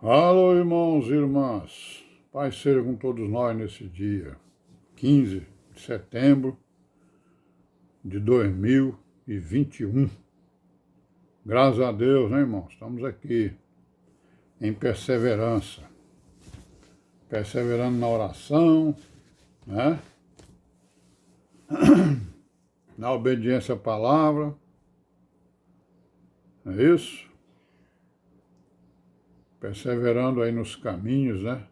Alô, irmãos e irmãs, Paz seja com todos nós nesse dia, 15 de setembro de 2021. Graças a Deus, né, irmãos? Estamos aqui em perseverança, perseverando na oração, né? Na obediência à palavra, não é isso? Perseverando aí nos caminhos, né?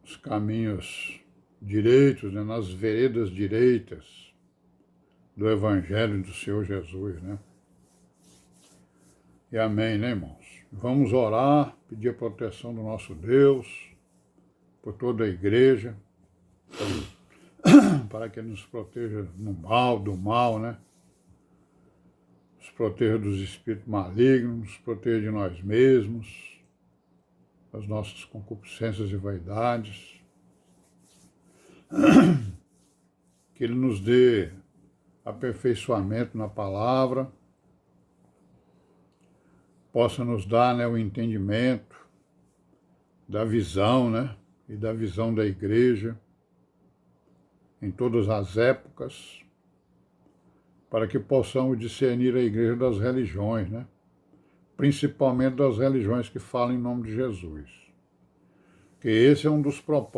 Os caminhos direitos, né? Nas veredas direitas do Evangelho do Senhor Jesus, né? E amém, né, irmãos? Vamos orar, pedir a proteção do nosso Deus, por toda a igreja, para que Ele nos proteja do mal, né? Nos proteja dos espíritos malignos, nos proteja de nós mesmos, das nossas concupiscências e vaidades. Que Ele nos dê aperfeiçoamento na palavra, possa nos dar, né, o entendimento da visão, né, e da visão da igreja em todas as épocas, para que possamos discernir a igreja das religiões, né, principalmente das religiões que falam em nome de Jesus. Que esse é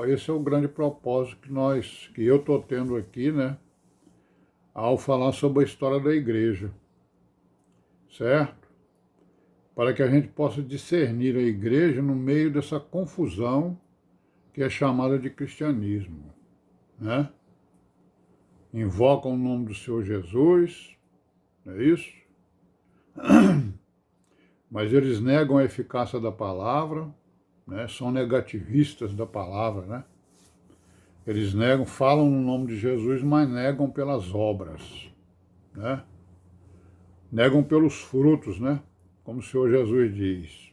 esse é o grande propósito que eu estou tendo aqui, né, ao falar sobre a história da igreja, certo? Para que a gente possa discernir a igreja no meio dessa confusão que é chamada de cristianismo, né? Invocam o nome do Senhor Jesus, não é isso? Mas eles negam a eficácia da palavra, né? São negativistas da palavra, né? Eles negam, falam no nome de Jesus, mas negam pelas obras, né? Negam pelos frutos, né? Como o Senhor Jesus diz.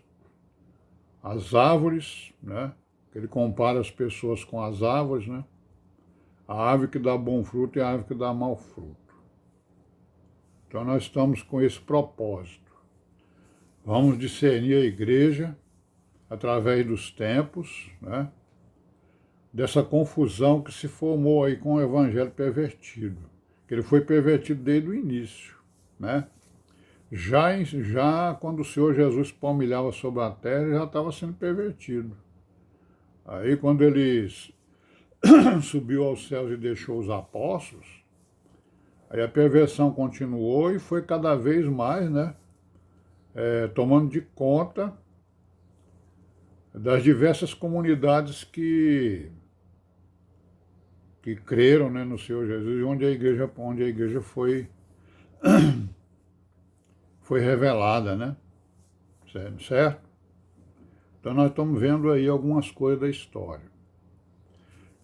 As árvores, né? Ele compara as pessoas com as árvores, né? A árvore que dá bom fruto e a árvore que dá mau fruto. Então nós estamos com esse propósito. Vamos discernir a igreja através dos tempos, né? Dessa confusão que se formou aí com o evangelho pervertido. Que ele foi pervertido desde o início, né? Já quando o Senhor Jesus palmilhava sobre a terra, ele já estava sendo pervertido. Aí quando ele subiu aos céus e deixou os apóstolos, aí a perversão continuou e foi cada vez mais, né, tomando de conta das diversas comunidades que creram, né, no Senhor Jesus, e onde a igreja foi revelada, né, certo? Então nós estamos vendo aí algumas coisas da história.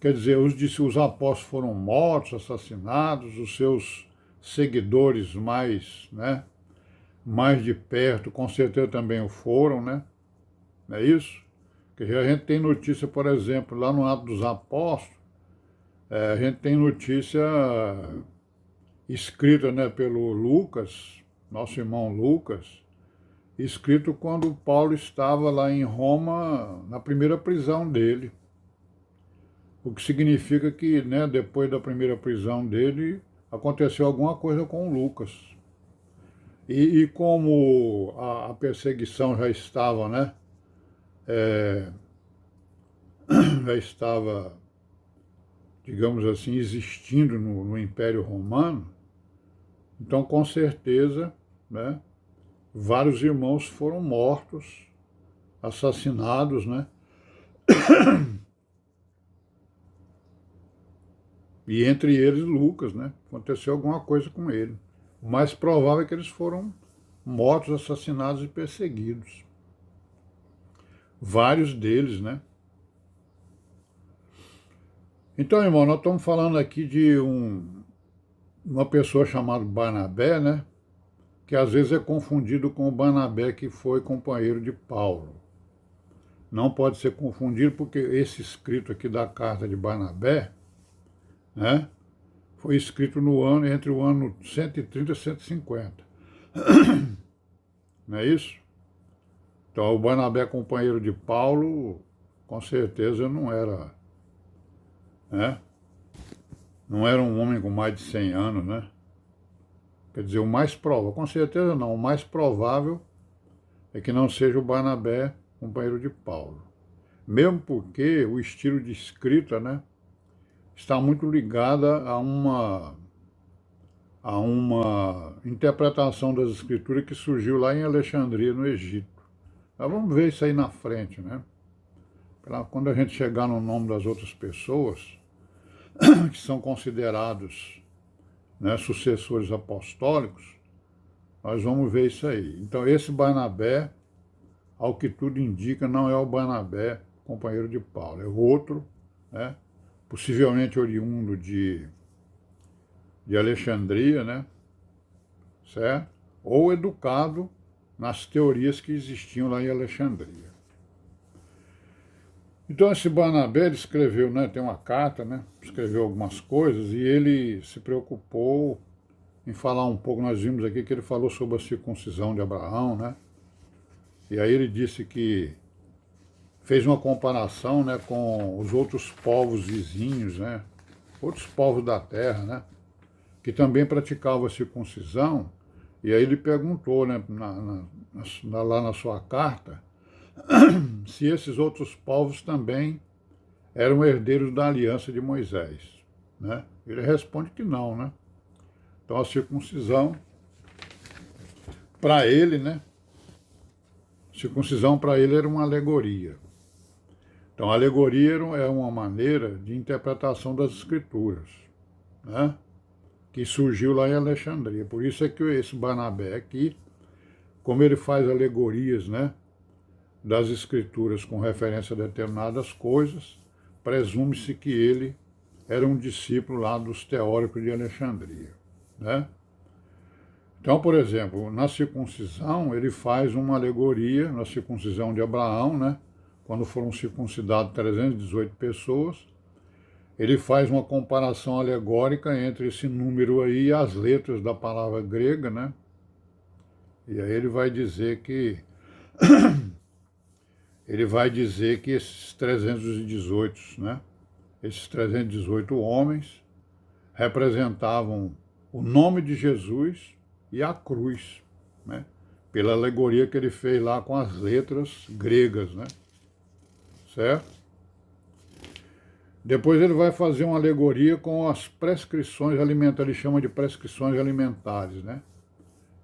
Quer dizer, os apóstolos foram mortos, assassinados, os seus seguidores mais, né, mais de perto, com certeza também o foram, né? Não é isso? Porque a gente tem notícia, por exemplo, lá no Atos dos Apóstolos, a gente tem notícia escrita, né, pelo Lucas, nosso irmão Lucas, escrito quando Paulo estava lá em Roma, na primeira prisão dele. O que significa que, né, depois da primeira prisão dele, aconteceu alguma coisa com Lucas. E como a perseguição já estava, né, já estava, digamos assim, existindo no Império Romano, então, com certeza, né, vários irmãos foram mortos, assassinados, né, e entre eles Lucas, né, aconteceu alguma coisa com ele. O mais provável é que eles foram mortos, assassinados e perseguidos. Vários deles, né? Então, irmão, nós estamos falando aqui de uma pessoa chamada Barnabé, né? Que às vezes é confundido com o Barnabé que foi companheiro de Paulo. Não pode ser confundido porque esse escrito aqui da carta de Barnabé, né? Foi escrito entre o ano 130 e 150. Não é isso? Então, o Barnabé, companheiro de Paulo, com certeza não era, né? Não era um homem com mais de 100 anos, né? Quer dizer, o mais provável, com certeza não, o mais provável é que não seja o Barnabé, companheiro de Paulo. Mesmo porque o estilo de escrita, né, está muito ligada a uma interpretação das escrituras que surgiu lá em Alexandria, no Egito. Mas vamos ver isso aí na frente, né? Quando a gente chegar no nome das outras pessoas, que são considerados, né, sucessores apostólicos, nós vamos ver isso aí. Então, esse Barnabé, ao que tudo indica, não é o Barnabé, companheiro de Paulo, é o outro, né, possivelmente oriundo de Alexandria, né, certo? Ou educado nas teorias que existiam lá em Alexandria. Então, esse Barnabé, ele escreveu, né, tem uma carta, né, escreveu algumas coisas, e ele se preocupou em falar um pouco. Nós vimos aqui que ele falou sobre a circuncisão de Abraão, né, e aí ele disse que fez uma comparação, né, com os outros povos vizinhos, né, outros povos da terra, né, que também praticavam a circuncisão, e aí ele perguntou, né, lá na sua carta, se esses outros povos também eram herdeiros da aliança de Moisés, né? Ele responde que não, né? Então a circuncisão, para ele, né? Circuncisão para ele era uma alegoria. Então a alegoria é uma maneira de interpretação das escrituras, né? Que surgiu lá em Alexandria. Por isso é que esse Barnabé aqui, como ele faz alegorias, né, das escrituras com referência a determinadas coisas, presume-se que ele era um discípulo lá dos teóricos de Alexandria, né? Então, por exemplo, na circuncisão, ele faz uma alegoria, na circuncisão de Abraão, né, quando foram circuncidados 318 pessoas, ele faz uma comparação alegórica entre esse número aí e as letras da palavra grega, né? E aí ele vai dizer que esses 318, né? Esses 318 homens representavam o nome de Jesus e a cruz, né? Pela alegoria que ele fez lá com as letras gregas, né? Certo? Depois ele vai fazer uma alegoria com as prescrições alimentares, ele chama de prescrições alimentares, né?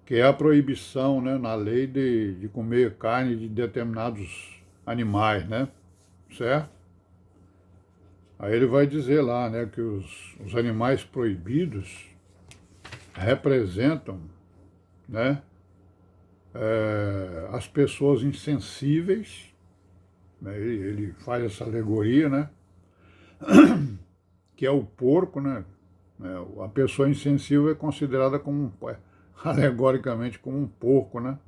Que é a proibição, né, na lei de comer carne de determinados animais, né? Certo? Aí ele vai dizer lá, né, que os animais proibidos representam, né, as pessoas insensíveis, né? Ele faz essa alegoria, né? Que é o porco, né? A pessoa insensível é considerada como, alegoricamente, como um porco, né?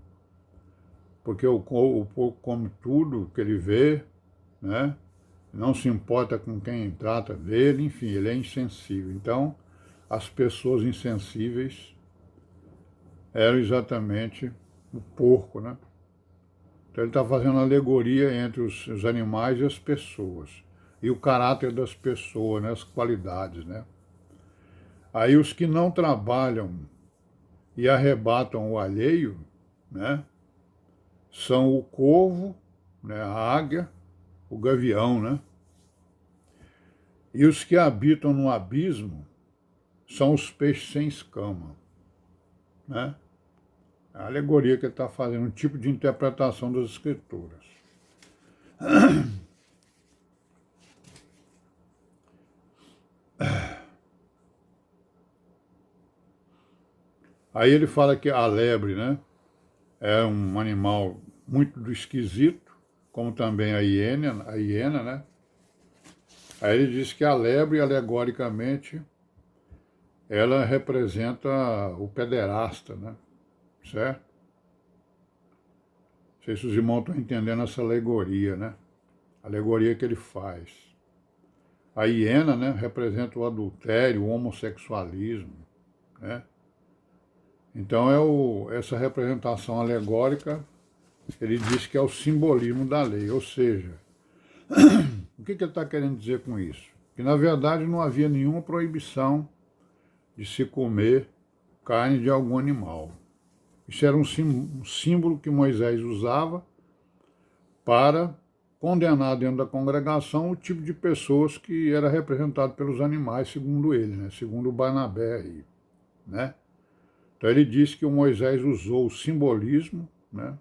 Porque o porco come tudo que ele vê, né? Não se importa com quem trata dele, enfim, ele é insensível. Então, as pessoas insensíveis eram exatamente o porco, né? Então ele está fazendo alegoria entre os animais e as pessoas. E o caráter das pessoas, né, as qualidades, né? Aí os que não trabalham e arrebatam o alheio, né, são o corvo, né, a águia, o gavião, né? E os que habitam no abismo são os peixes sem escama, né? É a alegoria que ele está fazendo, um tipo de interpretação das escrituras. Aí ele fala que a lebre, né, é um animal muito esquisito, como também a hiena, né? Aí ele diz que a lebre, alegoricamente, ela representa o pederasta, né? Certo? Não sei se os irmãos estão entendendo essa alegoria, né? A alegoria que ele faz. A hiena, né, representa o adultério, o homossexualismo, né? Então essa representação alegórica ele diz que é o simbolismo da lei, ou seja, o que ele está querendo dizer com isso? Que na verdade não havia nenhuma proibição de se comer carne de algum animal. Isso era um símbolo que Moisés usava para condenar dentro da congregação o tipo de pessoas que era representado pelos animais, segundo ele, né? Segundo o Barnabé aí, né? Então ele diz que o Moisés usou o simbolismo, né?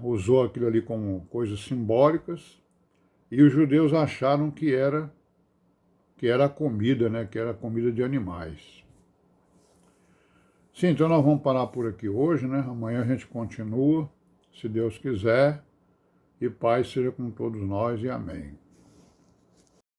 Usou aquilo ali como coisas simbólicas, e os judeus acharam que era comida, né? Que era comida de animais. Sim, então nós vamos parar por aqui hoje, né? Amanhã a gente continua, se Deus quiser, e paz seja com todos nós e amém.